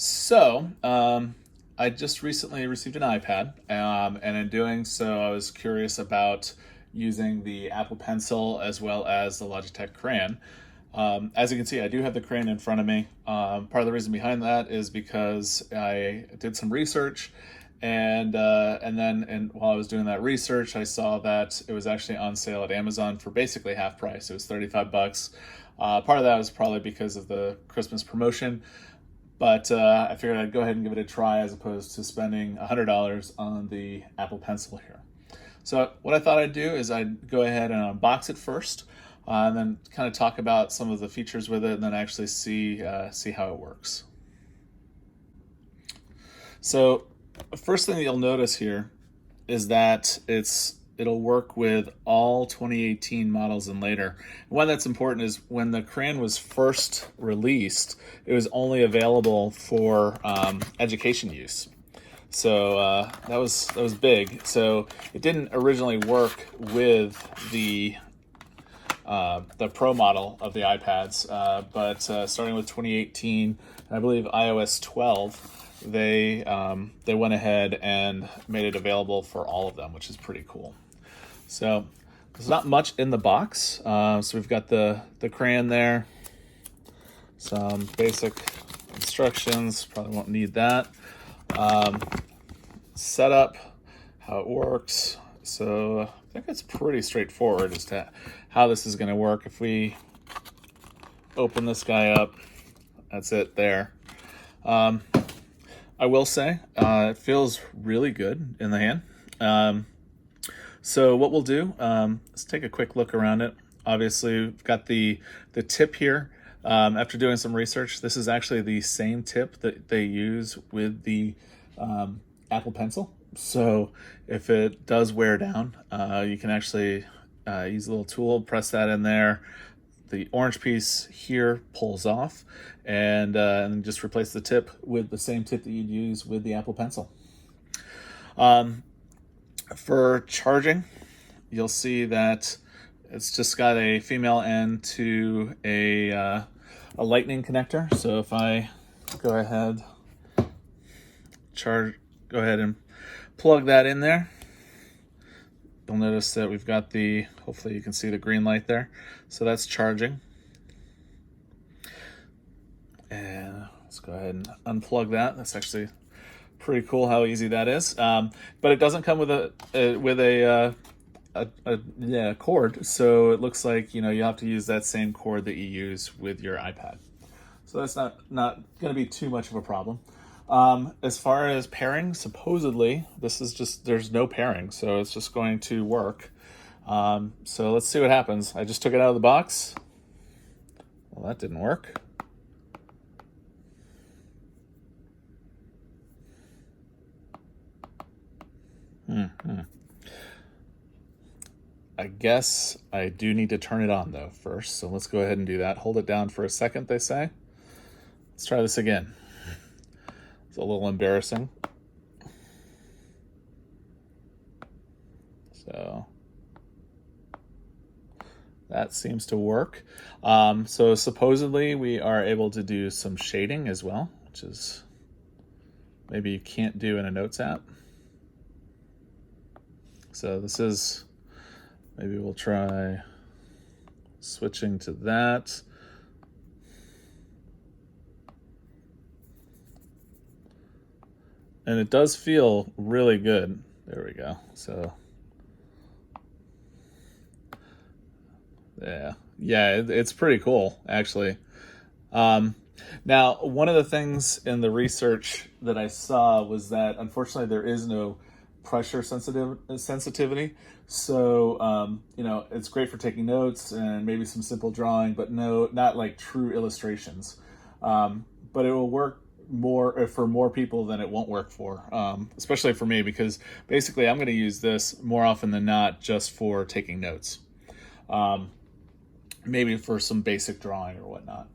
I just recently received an iPad, and in doing so, I was curious about using the Apple Pencil as well as the Logitech Crayon. As you can see, I do have the Crayon in front of me. Part of the reason behind that is because I did some research, and while I was doing that research, I saw that it was actually on sale at Amazon for basically half price. It was $35. Part of that was probably because of the Christmas promotion. But I figured I'd go ahead and give it a try as opposed to spending $100 on the Apple Pencil here. So what I thought I'd do is I'd go ahead and unbox it first, and then kind of talk about some of the features with it, and then actually see how it works. So first thing that you'll notice here is that it'll work with all 2018 models and later. Why that's important is when the Crayon was first released, it was only available for education use. So that was big. So it didn't originally work with the Pro model of the iPads, but starting with 2018, I believe iOS 12. They went ahead and made it available for all of them, which is pretty cool. So there's not much in the box. So we've got the Crayon there, some basic instructions, probably won't need that. Setup, how it works. So I think it's pretty straightforward as to how this is going to work. If we open this guy up, that's it there. I will say it feels really good in the hand. So what we'll do, let's take a quick look around it. Obviously, we've got the tip here. After doing some research, this is actually the same tip that they use with the Apple Pencil. So if it does wear down, you can actually use a little tool, press that in there. The orange piece here pulls off, and just replace the tip with the same tip that you'd use with the Apple Pencil. For charging, you'll see that it's just got a female end to a lightning connector. So if I go ahead and plug that in there, you'll notice that we've got hopefully you can see the green light there. So that's charging. And let's go ahead and unplug that. That's actually pretty cool how easy that is. But it doesn't come with a cord, so it looks like you have to use that same cord that you use with your iPad. So that's not going to be too much of a problem. As far as pairing, supposedly this is there's no pairing, so it's just going to work. So let's see what happens. I just took it out of the box. Well, that didn't work. I guess I do need to turn it on though first, so let's go ahead and do that. Hold it down for a second, they say. Let's try this again. It's a little embarrassing. So that seems to work. So supposedly we are able to do some shading as well, which is maybe you can't do in a Notes app. So maybe we'll try switching to that. And it does feel really good. There we go. So yeah, it's pretty cool actually. Now, one of the things in the research that I saw was that unfortunately there is no pressure sensitivity. So, it's great for taking notes and maybe some simple drawing, but not like true illustrations. But it will work for more people than it won't work for, especially for me, because basically I'm going to use this more often than not just for taking notes. Maybe for some basic drawing or whatnot.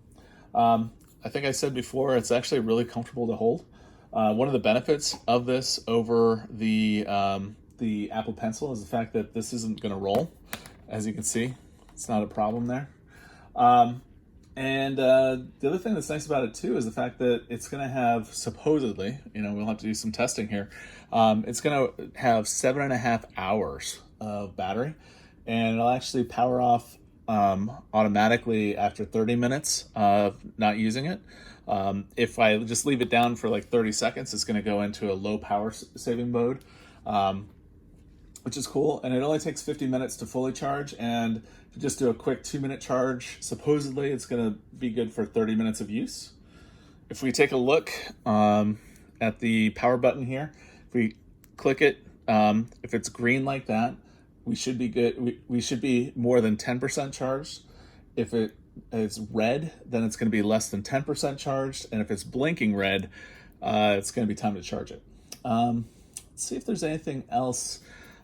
I think I said before, it's actually really comfortable to hold. One of the benefits of this over the Apple Pencil is the fact that this isn't going to roll. As you can see, it's not a problem there. And the other thing that's nice about it too is the fact that it's going to have, supposedly, we'll have to do some testing here. It's going to have 7.5 hours of battery, and it'll actually power off automatically after 30 minutes of not using it. If I just leave it down for like 30 seconds, it's going to go into a low power saving mode, which is cool. And it only takes 50 minutes to fully charge. And if you just do a quick 2-minute charge, supposedly it's going to be good for 30 minutes of use. If we take a look at the power button here, if we click it, if it's green like that, we should be good. We should be more than 10% charged. If it's red, then it's going to be less than 10% charged. And if it's blinking red, it's going to be time to charge it. Let's see if there's anything else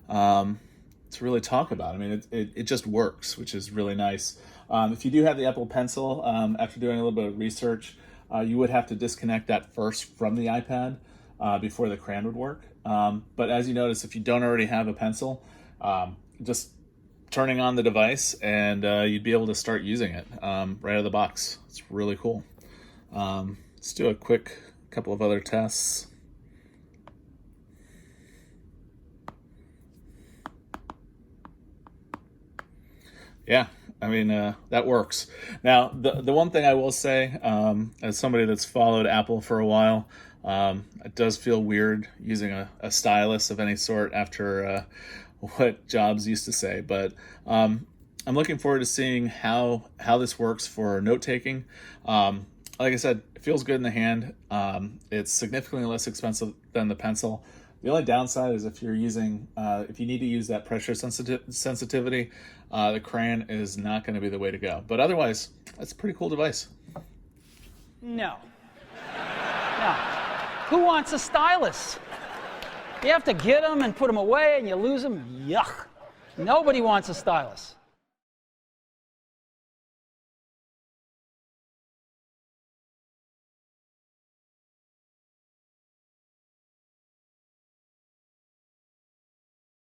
to really talk about. I mean, it just works, which is really nice. If you do have the Apple Pencil, after doing a little bit of research, you would have to disconnect that first from the iPad before the Crayon would work. But as you notice, if you don't already have a pencil, just turning on the device and you'd be able to start using it right out of the box. It's really cool. Let's do a quick couple of other tests. Yeah, I mean, that works. Now, the one thing I will say, as somebody that's followed Apple for a while, it does feel weird using a stylus of any sort after what Jobs used to say. But I'm looking forward to seeing how this works for note-taking. Like I said, it feels good in the hand. It's significantly less expensive than the pencil. The only downside is if you're using, if you need to use that pressure sensitivity, the Crayon is not going to be the way to go. But otherwise, that's a pretty cool device. No. No. Who wants a stylus? You have to get them and put them away, and you lose them. Yuck. Nobody wants a stylus.